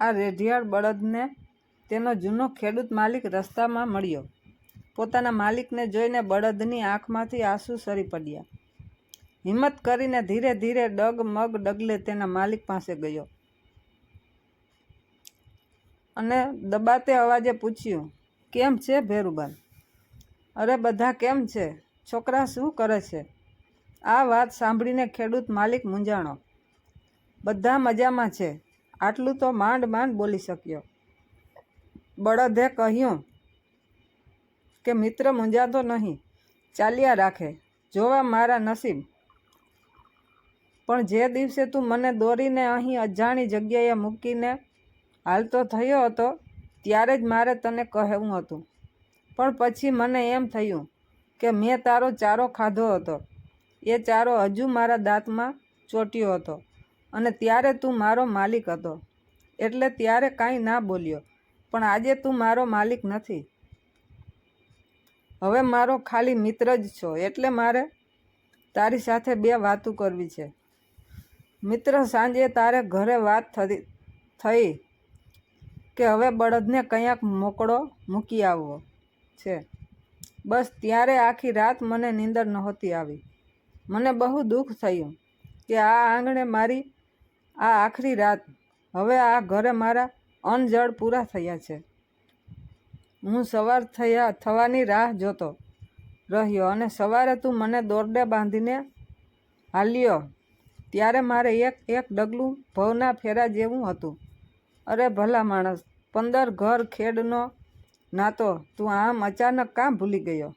આ રેઢિયાળ બળદને તેનો જૂનો ખેડૂત માલિક રસ્તામાં મળ્યો. પોતાના માલિકને જોઈને બળદની આંખમાંથી આંસુ સરી પડ્યા. હિંમત કરીને ધીરે ધીરે ડગમગ ડગલે તેના માલિક પાસે ગયો અને દબાતે અવાજે પૂછ્યું, કેમ છે ભેરુબાન? અરે બધા કેમ છે? છોકરા શું કરે છે? આ વાત સાંભળીને ખેડૂત માલિક મૂંઝાણો. બધા મજામાં છે, આટલું તો માંડ માંડ બોલી શક્યો. બળદે કહ્યું કે મિત્ર મૂંઝાતો નહીં, ચાલ્યા રાખે, જોવા મારા નસીબ. પણ જે દિવસે તું મને દોરીને અહીં અજાણી જગ્યાએ મૂકીને હાલતો થયો હતો ત્યારે જ મારે તને કહેવું હતું. પણ પછી મને એમ થયું કે મેં તારો ચારો ખાધો હતો, એ ચારો હજુ મારા દાંતમાં ચોંટ્યો હતો અને ત્યારે તું મારો માલિક હતો, એટલે ત્યારે કાંઈ ના બોલ્યો. પણ આજે તું મારો માલિક નથી, હવે મારો ખાલી મિત્ર જ છો, એટલે મારે તારી સાથે બે વાતું કરવી છે. મિત્ર, સાંજે તારે ઘરે વાત થઈ કે હવે બળદને કંઈક મોકળો મૂકી આવવો છે. બસ ત્યારે આખી રાત મને નીંદર નહોતી આવી. મને બહુ દુઃખ થયું કે આ આંગણે મારી આ આખરી રાત. હવે આ ઘરે મારા અન્ન જળ પૂરા થયા છે. હું સવાર થવાની રાહ જોતો રહ્યો અને સવારે તું મને દોરડે બાંધીને હાલ્યો ત્યારે મારે એક ડગલું ભવના ફેરા જેવું હતું. અરે ભલા માણસ, 15 ઘર ખેડનો નાતો તું આમ અચાનક કાં ભૂલી ગયો?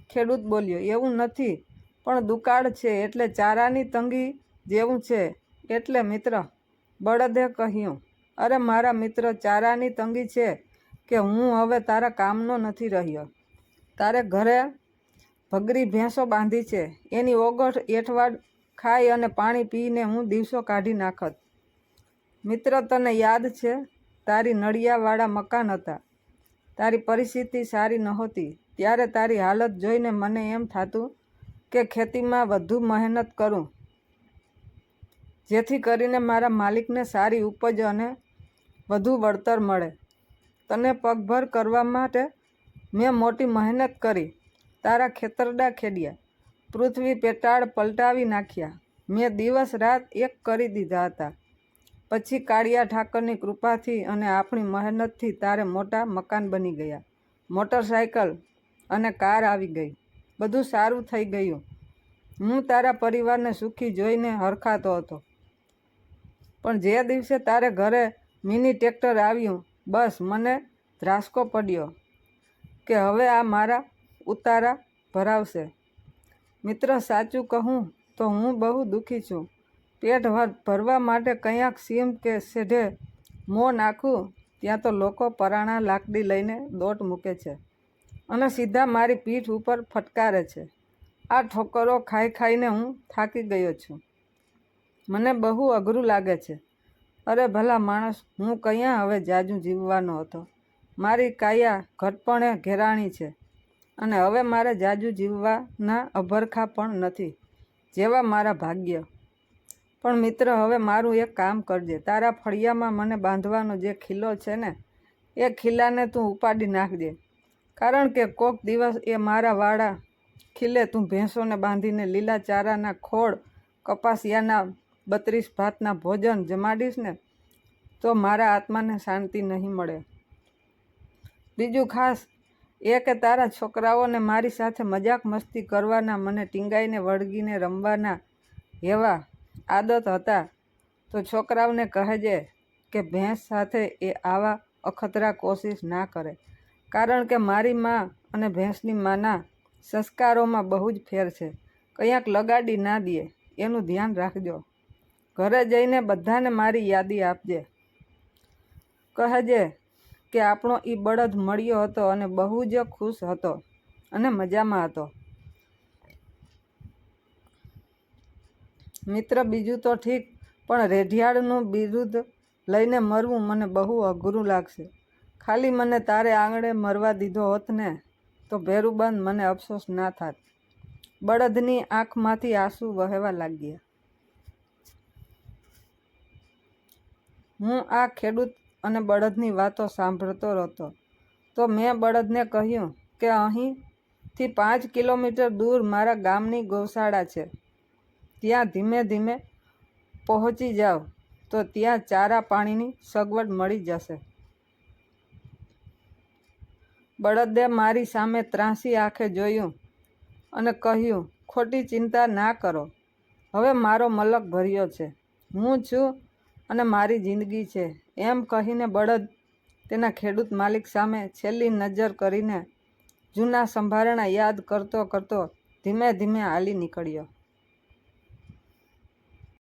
ખેડૂત બોલ્યો, એવું નથી, પણ દુકાળ છે એટલે ચારાની તંગી જેવું છે એટલે મિત્ર. બળદે કહ્યું, અરે મારા મિત્ર, ચારાની તંગી છે કે હું હવે તારા કામનો નથી રહ્યો. તારે ઘરે ભગરી ભેંસો બાંધી છે, એની ઓગઠ એઠવાડ ખાઈ અને પાણી પીને હું દિવસો કાઢી નાખત. મિત્ર, તને યાદ છે તારી નળિયાવાળા મકાન હતા, તારી પરિસ્થિતિ સારી નહોતી, ત્યારે તારી હાલત જોઈને મને એમ થતું કે ખેતીમાં વધુ મહેનત કરું, જેથી કરીને મારા માલિકને સારી ઉપજ અને વધુ વળતર મળે. તને પગભર કરવા માટે મેં મોટી મહેનત કરી, તારા ખેતરડા ખેડ્યા, પૃથ્વી પેટાળ પલટાવી નાખ્યા, મેં દિવસ રાત એક કરી દીધા હતા. પછી કાળિયા ઠાકરની કૃપાથી અને આપણી મહેનતથી તારે મોટા મકાન બની ગયા, મોટરસાયકલ અને કાર આવી ગઈ, બધું સારું થઈ ગયું. હું તારા પરિવારને સુખી જોઈને હરખાતો હતો. પણ જે દિવસે તારે ઘરે મિની ટ્રેક્ટર આવ્યું, બસ મને ધ્રાસકો પડ્યો કે હવે આ મારા ઉતારા ભરાવશે. મિત્ર, સાચું કહું તો હું બહુ દુઃખી છું. પેટ ભરવા માટે કંઈક સીમ કે સેઢે મોં નાખું ત્યાં તો લોકો પરાણા લાકડી લઈને દોટ મૂકે છે અને સીધા મારી પીઠ ઉપર ફટકારે છે. આ ઠોકરો ખાઈ ખાઈને હું થાકી ગયો છું. મને બહુ અઘરું લાગે છે. અરે ભલા માણસ, હું ક્યાં હવે જાજુ જીવવાનો હતો. મારી કાયા ઘટપણે ઘેરાણી છે અને હવે મારે જાજુ જીવવાના અભરખા પણ નથી, જેવા મારા ભાગ્ય. પણ મિત્ર, હવે મારું એક કામ કરજે. તારા ફળિયામાં મને બાંધવાનો જે ખીલ્લો છે ને, એ ખીલ્લાને તું ઉપાડી નાખજે. કારણ કે કોક દિવસ એ મારા વાળા ખીલ્લે તું ભેંસોને બાંધીને લીલા ચારાના ખોળ, કપાસિયાના 32 ભાતના ભોજન જમાડીશ ને, તો મારા આત્માને શાંતિ નહીં મળે. બીજું ખાસ એ કે તારા છોકરાઓને મારી સાથે મજાક મસ્તી કરવાના, મને ટીંગાઈને વળગીને રમવાના એવા આદત હતા, તો છોકરાઓને કહેજે કે ભેંસ સાથે એ આવા અખતરા કોશિશ ના કરે. કારણ કે મારી માં અને ભેંસની માના સંસ્કારોમાં બહુ જ ફેર છે. કંઈક લગાડી ના દે, એનું ધ્યાન રાખજો. ઘરે જઈને બધાને મારી યાદી આપજે. કહેજે કે આપણો ઈ બળદ મળ્યો હતો અને બહુ જ ખુશ હતો અને મજામાં હતો. મિત્ર, બીજું તો ઠીક, પણ રેઢિયાળનું બિરુદ લઈને મરવું મને બહુ અઘરું લાગશે. ખાલી મને તારે આંગણે મરવા દીધો હોત ને, તો ભેરુબંધ મને અફસોસ ના થાત. બળદની આંખમાંથી આંસુ વહેવા લાગ્યા. હું આ ખેડૂત અને બળદની વાતો સાંભળતો હતો તો મેં બળદને કહ્યું કે અહીંથી 5 કિલોમીટર દૂર મારા ગામની ગૌશાળા છે, ત્યાં ધીમે ધીમે પહોંચી જાઓ તો ત્યાં ચારા પાણીની સગવડ મળી જશે. બળદે મારી સામે ત્રાંસી આંખે જોયું અને કહ્યું, ખોટી ચિંતા ના કરો, હવે મારો મલક ભર્યો છે, હું છું અને મારી જિંદગી છે. એમ કહીને બળદ તેના ખેડૂત માલિક સામે છેલ્લી નજર કરીને જૂના સંભારણા યાદ કરતો કરતો ધીમે ધીમે હાલી નીકળ્યો.